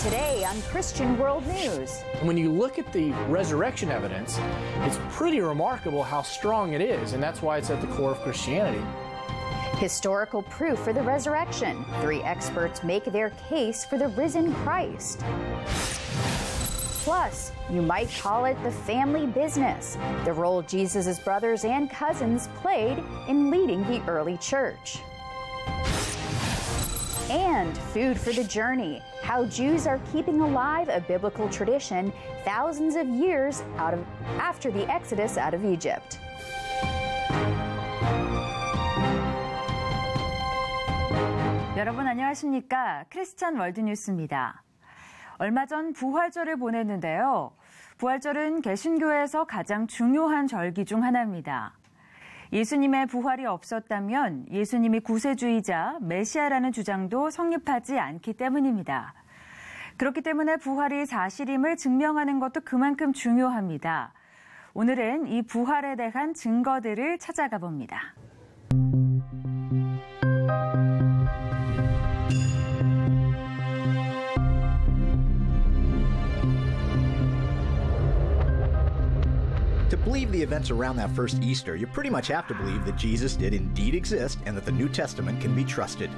today on Christian World News. When you look at the resurrection evidence, it's pretty remarkable how strong it is, and that's why it's at the core of Christianity. Historical proof for the resurrection. 3 experts make their case for the risen Christ. Plus, you might call it the family business, the role Jesus' brothers and cousins played in leading the early church. And food for the journey, how Jews are keeping alive a biblical tradition thousands of years after the Exodus out of Egypt. 여러분 안녕하십니까? 크리스천 월드뉴스입니다. 얼마 전 부활절을 보냈는데요. 부활절은 개신교에서 가장 중요한 절기 중 하나입니다. 예수님의 부활이 없었다면 예수님이 구세주이자 메시아라는 주장도 성립하지 않기 때문입니다. 그렇기 때문에 부활이 사실임을 증명하는 것도 그만큼 중요합니다. 오늘은 이 부활에 대한 증거들을 찾아가 봅니다. To believe the events around that first Easter, you pretty much have to believe that Jesus did indeed exist and that the New Testament can be trusted.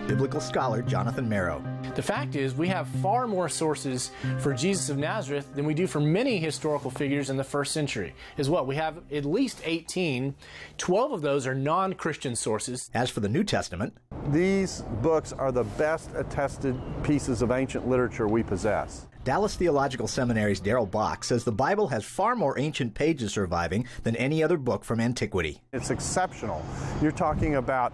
Biblical scholar Jonathan Marrow. The fact is, we have far more sources for Jesus of Nazareth than we do for many historical figures in the first century. We have at least 18. 12 of those are non-Christian sources. As for the New Testament, these books are the best attested pieces of ancient literature we possess. Dallas Theological Seminary's Darrell Bach says the Bible has far more ancient pages surviving than any other book from antiquity. It's exceptional. You're talking about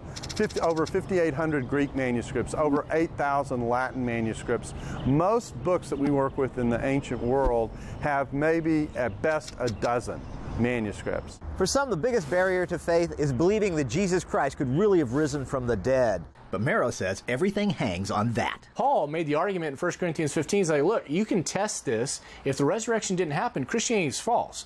over 5,800 Greek manuscripts, over 8,000 Latin manuscripts. Most books that we work with in the ancient world have maybe at best a dozen manuscripts. For some, the biggest barrier to faith is believing that Jesus Christ could really have risen from the dead. But Marrow says everything hangs on that. Paul made the argument in 1 Corinthians 15, he's like, look, you can test this. If the resurrection didn't happen, Christianity is false.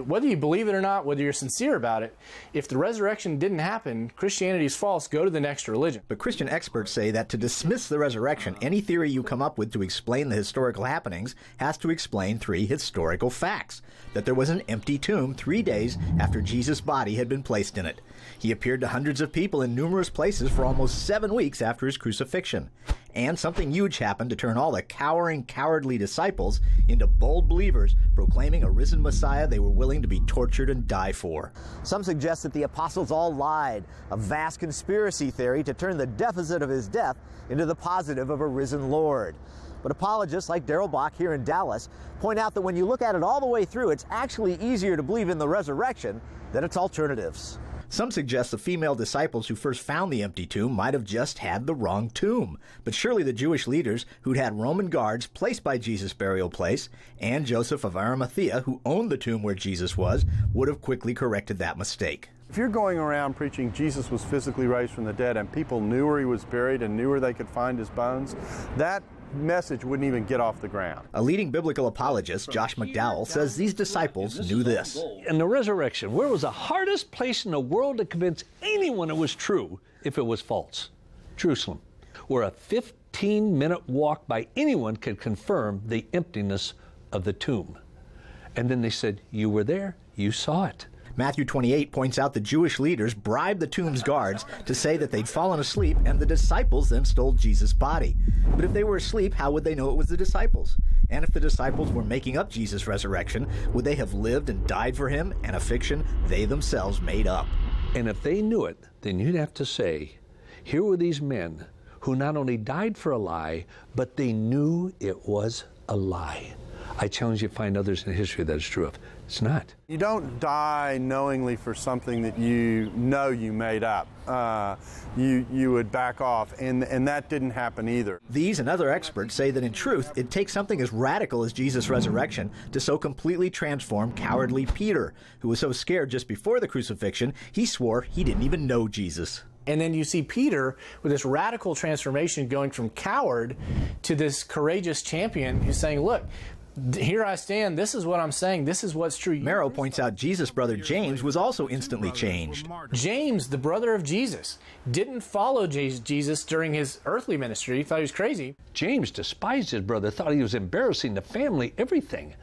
Whether you believe it or not, whether you're sincere about it, if the resurrection didn't happen, Christianity is false. Go to the next religion. But Christian experts say that to dismiss the resurrection, any theory you come up with to explain the historical happenings has to explain 3 historical facts. That there was an empty tomb 3 days after Jesus' body had been placed in it. He appeared to hundreds of people in numerous places for almost 7 weeks after his crucifixion. And something huge happened to turn all the cowering, cowardly disciples into bold believers, proclaiming a risen Messiah they were willing to be tortured and die for. Some suggest that the apostles all lied, a vast conspiracy theory to turn the deficit of his death into the positive of a risen Lord. But apologists like Darrell Bach here in Dallas point out that when you look at it all the way through, it's actually easier to believe in the resurrection than its alternatives. Some suggest the female disciples who first found the empty tomb might have just had the wrong tomb. But surely the Jewish leaders who'd had Roman guards placed by Jesus' burial place, and Joseph of Arimathea, who owned the tomb where Jesus was, would have quickly corrected that mistake. If you're going around preaching Jesus was physically raised from the dead and people knew where he was buried and knew where they could find his bones, that message wouldn't even get off the ground. A leading biblical apologist, Josh McDowell, says these disciples knew this. In the resurrection, where was the hardest place in the world to convince anyone it was true if it was false? Jerusalem, where a 15-minute walk by anyone could confirm the emptiness of the tomb. And then they said, you were there, you saw it. Matthew 28 points out the Jewish leaders bribed the tomb's guards to say that they'd fallen asleep, and the disciples then stole Jesus' body. But if they were asleep, how would they know it was the disciples? And if the disciples were making up Jesus' resurrection, would they have lived and died for him, and a fiction they themselves made up? And if they knew it, then you'd have to say, here were these men who not only died for a lie, but they knew it was a lie. I challenge you to find others in history that is true of. It's not. You don't die knowingly for something that you know you made up. You would back off, and that didn't happen either. These and other experts say that in truth, it takes something as radical as Jesus' resurrection to so completely transform cowardly Peter, who was so scared just before the crucifixion, he swore he didn't even know Jesus. And then you see Peter with this radical transformation going from coward to this courageous champion who's saying, look, here I stand, this is what I'm saying, this is what's true. Merrow points out Jesus' brother James was also instantly changed. James, the brother of Jesus, didn't follow Jesus during his earthly ministry. He thought he was crazy. James despised his brother, thought he was embarrassing the family, everything.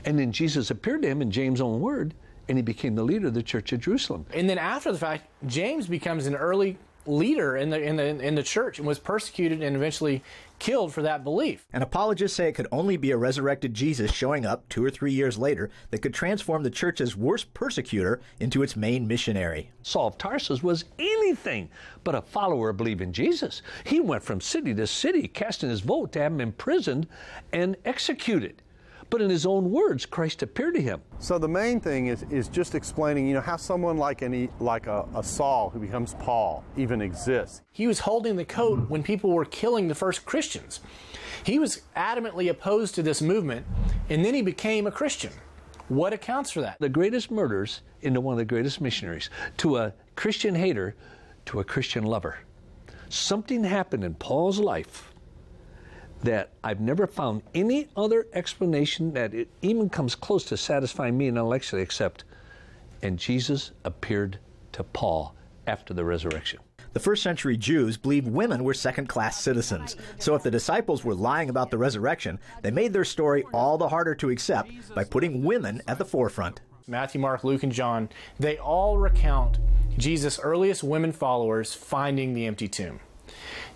And then Jesus appeared to him in James' own word, and he became the leader of the church of Jerusalem. And then after the fact, James becomes an early leader in the church and was persecuted and eventually killed for that belief. And apologists say it could only be a resurrected Jesus showing up 2 or 3 years later that could transform the church's worst persecutor into its main missionary. Saul of Tarsus was anything but a follower of believing Jesus. He went from city to city, casting his vote to have him imprisoned and executed. But in his own words, Christ appeared to him. So the main thing is just explaining, how someone like a Saul who becomes Paul even exists. He was holding the coat when people were killing the first Christians. He was adamantly opposed to this movement, and then he became a Christian. What accounts for that? The greatest murders into one of the greatest missionaries, to a Christian hater, to a Christian lover. Something happened in Paul's life that I've never found any other explanation that it even comes close to satisfying me intellectually except, and Jesus appeared to Paul after the resurrection. The first century Jews believed women were second-class citizens. So if the disciples were lying about the resurrection, they made their story all the harder to accept by putting women at the forefront. Matthew, Mark, Luke, and John, they all recount Jesus' earliest women followers finding the empty tomb.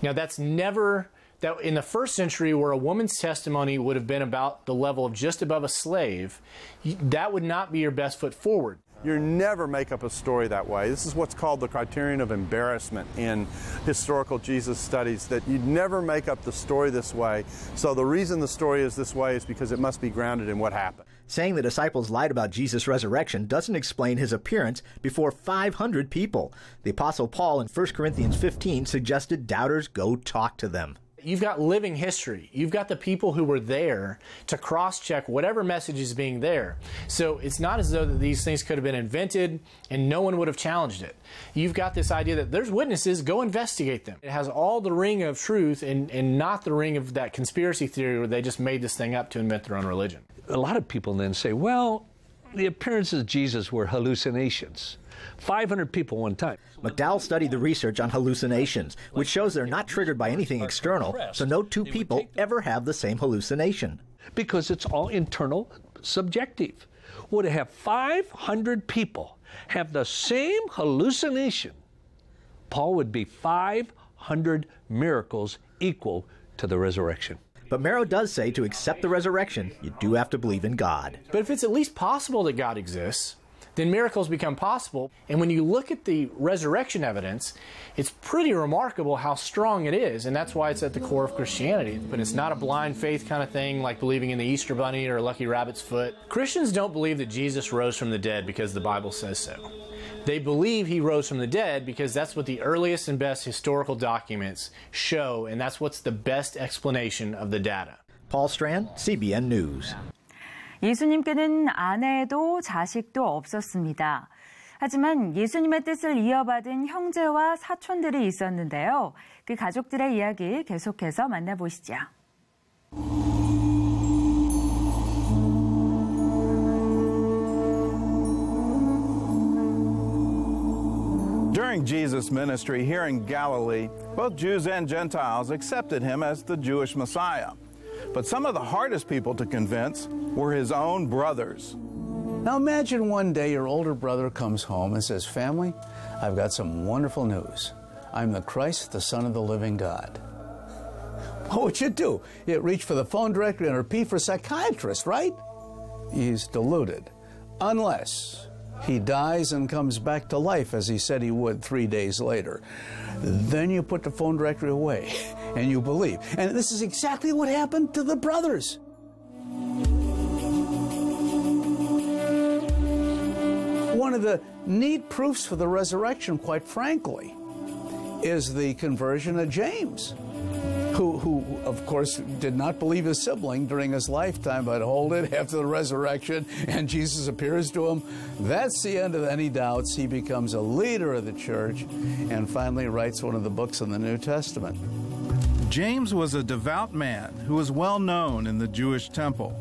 Now that's never... that in the first century, where a woman's testimony would have been about the level of just above a slave, that would not be your best foot forward. You never make up a story that way. This is what's called the criterion of embarrassment in historical Jesus studies, that you never make up the story this way. So the reason the story is this way is because it must be grounded in what happened. Saying the disciples lied about Jesus' resurrection doesn't explain his appearance before 500 people. The Apostle Paul in 1 Corinthians 15 suggested doubters go talk to them. You've got living history. You've got the people who were there to cross-check whatever message is being there. So it's not as though that these things could have been invented and no one would have challenged it. You've got this idea that there's witnesses, go investigate them. It has all the ring of truth and not the ring of that conspiracy theory where they just made this thing up to invent their own religion. A lot of people then say, well, the appearances of Jesus were hallucinations. 500 people one time. McDowell studied the research on hallucinations, which shows they're not triggered by anything external, so no two people ever have the same hallucination. Because it's all internal, subjective. Well, to have 500 people have the same hallucination, Paul would be 500 miracles equal to the resurrection. But Merrow does say to accept the resurrection, you do have to believe in God. But if it's at least possible that God exists, then miracles become possible. And when you look at the resurrection evidence, it's pretty remarkable how strong it is. And that's why it's at the core of Christianity. But it's not a blind faith kind of thing like believing in the Easter Bunny or a lucky rabbit's foot. Christians don't believe that Jesus rose from the dead because the Bible says so. They believe he rose from the dead because that's what the earliest and best historical documents show, and that's what's the best explanation of the data. Paul Strand, CBN News. 예수님께는 아내도 자식도 없었습니다. 하지만 예수님의 뜻을 이어받은 형제와 사촌들이 있었는데요. 그 가족들의 이야기 계속해서 만나보시죠. During Jesus' ministry here in Galilee, both Jews and Gentiles accepted him as the Jewish Messiah. But some of the hardest people to convince were his own brothers. Now imagine one day your older brother comes home and says, "Family, I've got some wonderful news. I'm the Christ, the Son of the living God." What would you do? You'd reach for the phone directory and repeat for a psychiatrist, right? He's deluded. Unless he dies and comes back to life as he said he would 3 days later. Then you put the phone directory away and you believe. And this is exactly what happened to the brothers. One of the neat proofs for the resurrection, quite frankly, is the conversion of James, who of course did not believe his sibling during his lifetime, but hold it, after the resurrection and Jesus appears to him, that's the end of any doubts. He becomes a leader of the church and finally writes one of the books in the New Testament. James was a devout man who was well known in the Jewish temple.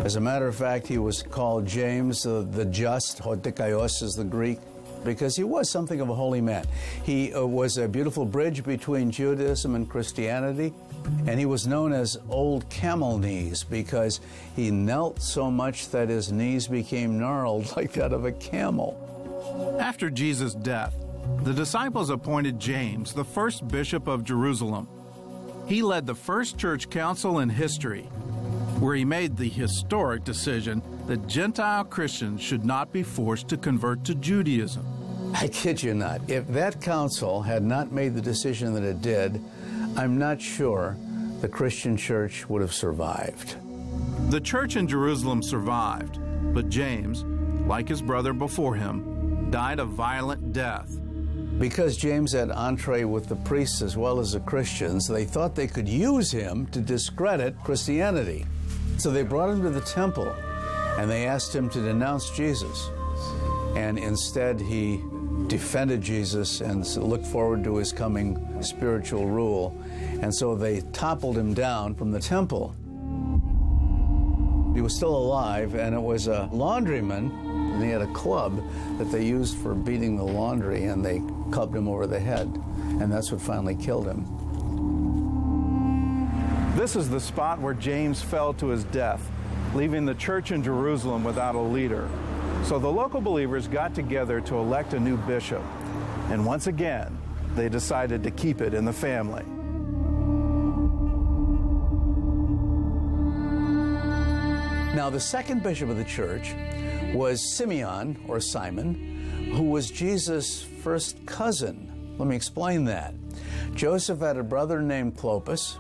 As a matter of fact, he was called James the Just, Hodikaios is the Greek, because he was something of a holy man. He was a beautiful bridge between Judaism and Christianity, and he was known as Old Camel Knees because he knelt so much that his knees became gnarled like that of a camel. After Jesus' death, the disciples appointed James the first bishop of Jerusalem. He led the first church council in history, where he made the historic decision that Gentile Christians should not be forced to convert to Judaism. I kid you not. If that council had not made the decision that it did, I'm not sure the Christian church would have survived. The church in Jerusalem survived, but James, like his brother before him, died a violent death. Because James had entree with the priests as well as the Christians, they thought they could use him to discredit Christianity. So they brought him to the temple, and they asked him to denounce Jesus. And instead, he defended Jesus and looked forward to his coming spiritual rule. And so they toppled him down from the temple. He was still alive, and it was a laundryman, and he had a club that they used for beating the laundry, and they clubbed him over the head. And that's what finally killed him. This is the spot where James fell to his death, leaving the church in Jerusalem without a leader. So the local believers got together to elect a new bishop. And once again, they decided to keep it in the family. Now, the second bishop of the church was Simeon, or Simon, who was Jesus' first cousin. Let me explain that. Joseph had a brother named Clopas.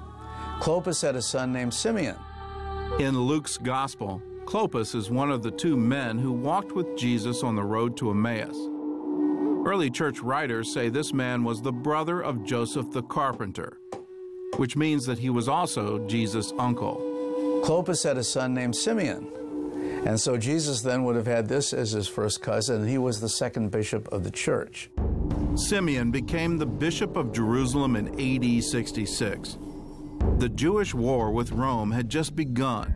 Clopas had a son named Simeon. In Luke's gospel, Clopas is one of the two men who walked with Jesus on the road to Emmaus. Early church writers say this man was the brother of Joseph the carpenter, which means that he was also Jesus' uncle. Clopas had a son named Simeon, and so Jesus then would have had this as his first cousin, and he was the second bishop of the church. Simeon became the bishop of Jerusalem in AD 66. The Jewish war with Rome had just begun,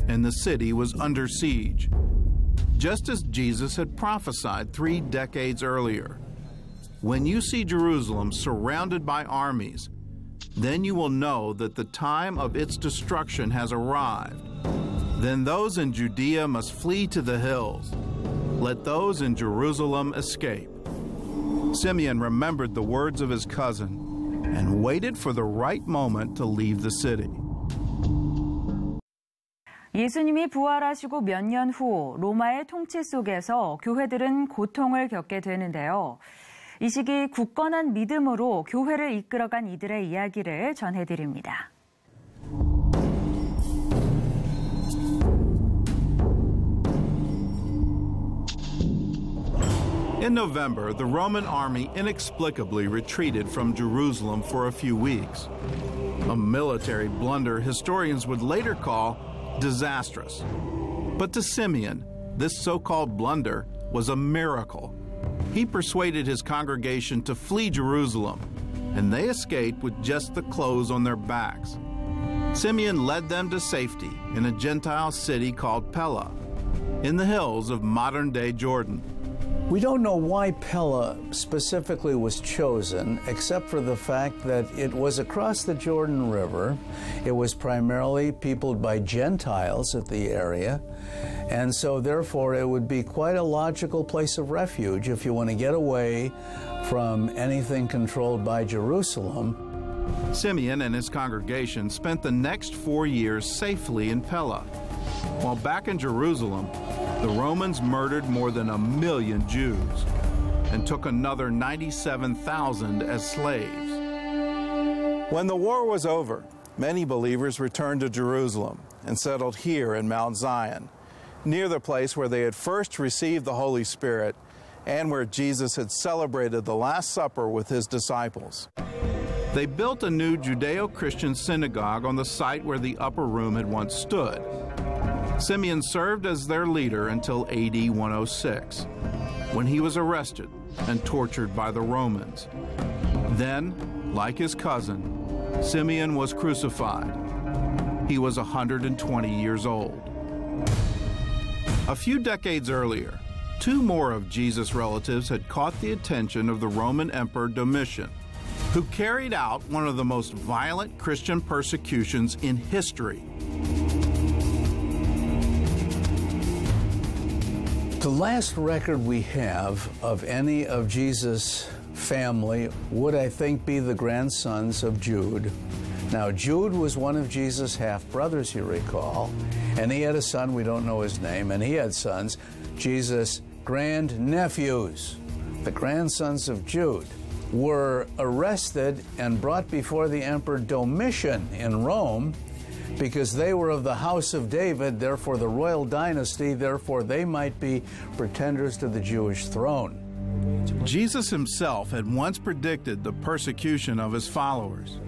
and the city was under siege, just as Jesus had prophesied 3 decades earlier. When you see Jerusalem surrounded by armies, then you will know that the time of its destruction has arrived. Then those in Judea must flee to the hills. Let those in Jerusalem escape. Simeon remembered the words of his cousin and waited for the right moment to leave the city. 예수님이 부활하시고 몇 년 후 로마의 통치 속에서 교회들은 고통을 겪게 되는데요. 이 시기 굳건한 믿음으로 교회를 이끌어간 이들의 이야기를 전해드립니다. In November, the Roman army inexplicably retreated from Jerusalem for a few weeks. A military blunder historians would later call disastrous. But to Simeon, this so-called blunder was a miracle. He persuaded his congregation to flee Jerusalem, and they escaped with just the clothes on their backs. Simeon led them to safety in a Gentile city called Pella, in the hills of modern-day Jordan. We don't know why Pella specifically was chosen, except for the fact that it was across the Jordan River. It was primarily peopled by Gentiles at the area, and so therefore it would be quite a logical place of refuge if you want to get away from anything controlled by Jerusalem. Simeon and his congregation spent the next 4 years safely in Pella. While back in Jerusalem, the Romans murdered more than 1 million Jews and took another 97,000 as slaves. When the war was over, many believers returned to Jerusalem and settled here in Mount Zion, near the place where they had first received the Holy Spirit and where Jesus had celebrated the Last Supper with his disciples. They built a new Judeo-Christian synagogue on the site where the upper room had once stood. Simeon served as their leader until AD 106, when he was arrested and tortured by the Romans. Then, like his cousin, Simeon was crucified. He was 120 years old. A few decades earlier, two more of Jesus' relatives had caught the attention of the Roman Emperor Domitian, who carried out one of the most violent Christian persecutions in history. The last record we have of any of Jesus' family would, I think, be the grandsons of Jude. Now, Jude was one of Jesus' half-brothers, you recall, and he had a son, we don't know his name, and he had sons, Jesus' grandnephews, the grandsons of Jude, were arrested and brought before the Emperor Domitian in Rome because they were of the house of David, therefore the royal dynasty, therefore they might be pretenders to the Jewish throne. Jesus himself had once predicted the persecution of his followers.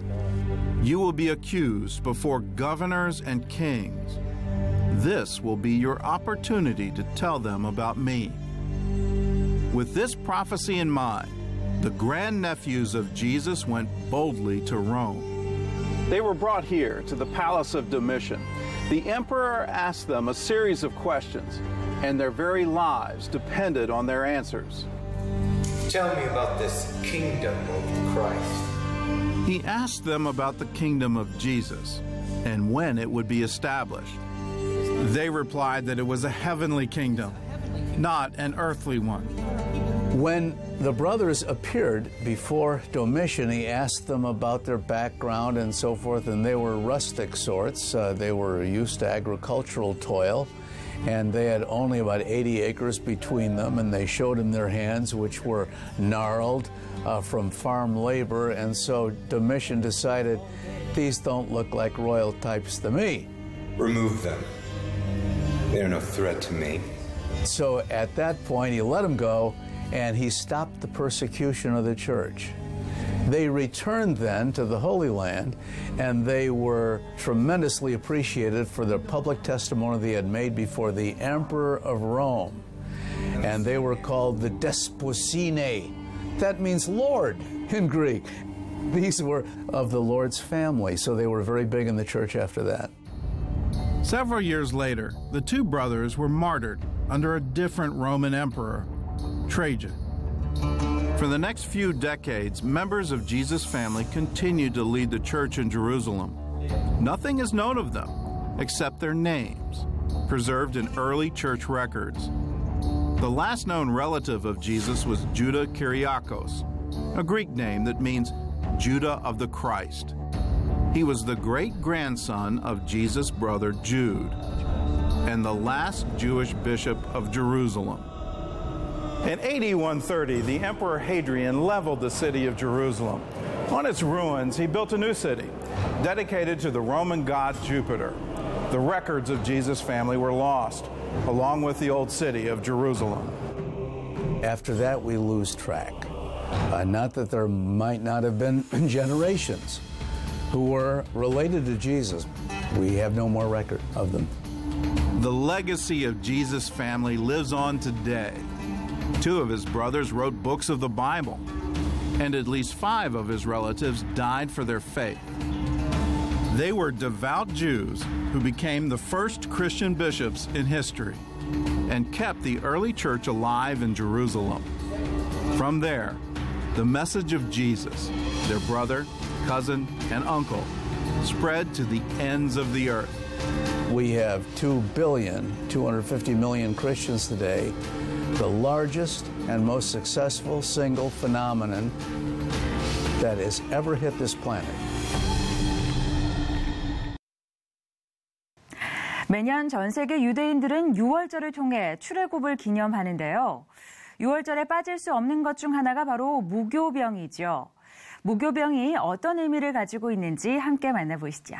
You will be accused before governors and kings. This will be your opportunity to tell them about me. With this prophecy in mind, the grandnephews of Jesus went boldly to Rome. They were brought here to the palace of Domitian. The emperor asked them a series of questions, and their very lives depended on their answers. Tell me about this kingdom of Christ. He asked them about the kingdom of Jesus and when it would be established. They replied that it was a heavenly kingdom, not an earthly one. When the brothers appeared before Domitian, he asked them about their background and so forth, and they were rustic sorts. They were used to agricultural toil, and they had only about 80 acres between them, and they showed him their hands, which were gnarled from farm labor, and so Domitian decided, these don't look like royal types to me. Remove them. They're no threat to me. So at that point, he let them go, and he stopped the persecution of the church. They returned then to the Holy Land, and they were tremendously appreciated for the public testimony they had made before the Emperor of Rome. And they were called the Desposine. That means Lord in Greek. These were of the Lord's family, so they were very big in the church after that. Several years later, the two brothers were martyred under a different Roman emperor, Trajan. For the next few decades, members of Jesus' family continued to lead the church in Jerusalem. Nothing is known of them except their names, preserved in early church records. The last known relative of Jesus was Judah Kyriakos, a Greek name that means Judah of the Christ. He was the great-grandson of Jesus' brother Jude and the last Jewish bishop of Jerusalem. In AD 130, the Emperor Hadrian leveled the city of Jerusalem. On its ruins, he built a new city, dedicated to the Roman god Jupiter. The records of Jesus' family were lost, along with the old city of Jerusalem. After that, we lose track. Not that there might not have been generations who were related to Jesus. We have no more record of them. The legacy of Jesus' family lives on today. Two of his brothers wrote books of the Bible, and at least 5 of his relatives died for their faith. They were devout Jews who became the first Christian bishops in history and kept the early church alive in Jerusalem. From there, the message of Jesus, their brother, cousin, and uncle, spread to the ends of the earth. We have 2,250,000,000 Christians today, the largest and most successful single phenomenon that has ever hit this planet. 매년 전 세계 유대인들은 6월절을 통해 출애굽을 기념하는데요. 6월절에 빠질 수 없는 것 중 하나가 바로 무교병이죠. 무교병이 어떤 의미를 가지고 있는지 함께 만나보시죠.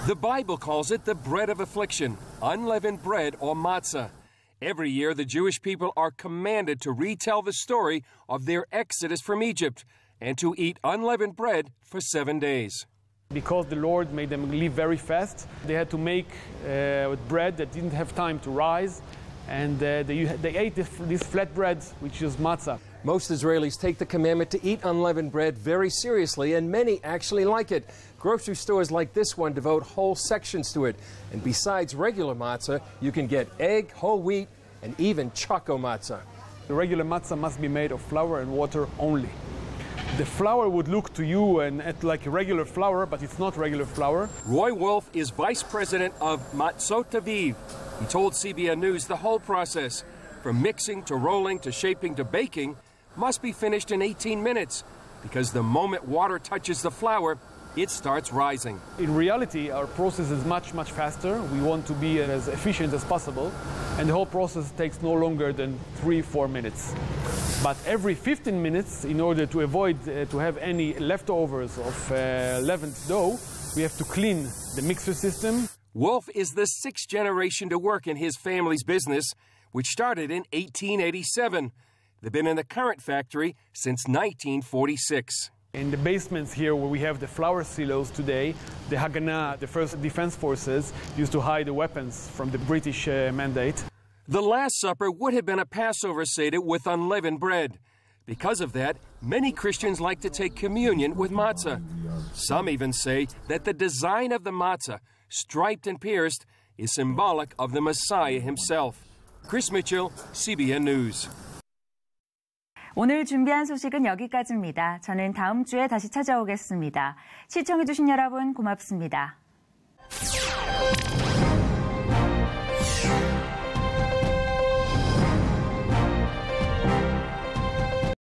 The Bible calls it the bread of affliction, unleavened bread or matzah. Every year, the Jewish people are commanded to retell the story of their exodus from Egypt and to eat unleavened bread for 7 days. Because the Lord made them live very fast, they had to make bread that didn't have time to rise, and they ate this flat bread, which is matzah. Most Israelis take the commandment to eat unleavened bread very seriously, and many actually like it. Grocery stores like this one devote whole sections to it. And besides regular matzah, you can get egg, whole wheat, and even choco matzah. The regular matzah must be made of flour and water only. The flour would look to you like a regular flour, but it's not regular flour. Roy Wolf is vice president of Matzot Aviv. He told CBN News the whole process, from mixing to rolling to shaping to baking, must be finished in 18 minutes, because the moment water touches the flour, it starts rising. In reality, our process is much, much faster. We want to be as efficient as possible, and the whole process takes no longer than 3-4 minutes. But every 15 minutes, in order to avoid to have any leftovers of leavened dough, we have to clean the mixer system. Wolf is the 6th generation to work in his family's business, which started in 1887. They've been in the current factory since 1946. In the basements here where we have the flour silos today, the Haganah, the first defense forces, used to hide the weapons from the British mandate. The Last Supper would have been a Passover Seder with unleavened bread. Because of that, many Christians like to take communion with matzah. Some even say that the design of the matzah, striped and pierced, is symbolic of the Messiah himself. Chris Mitchell, CBN News. 오늘 준비한 소식은 여기까지입니다. 저는 다음 주에 다시 찾아오겠습니다. 시청해주신 여러분 고맙습니다.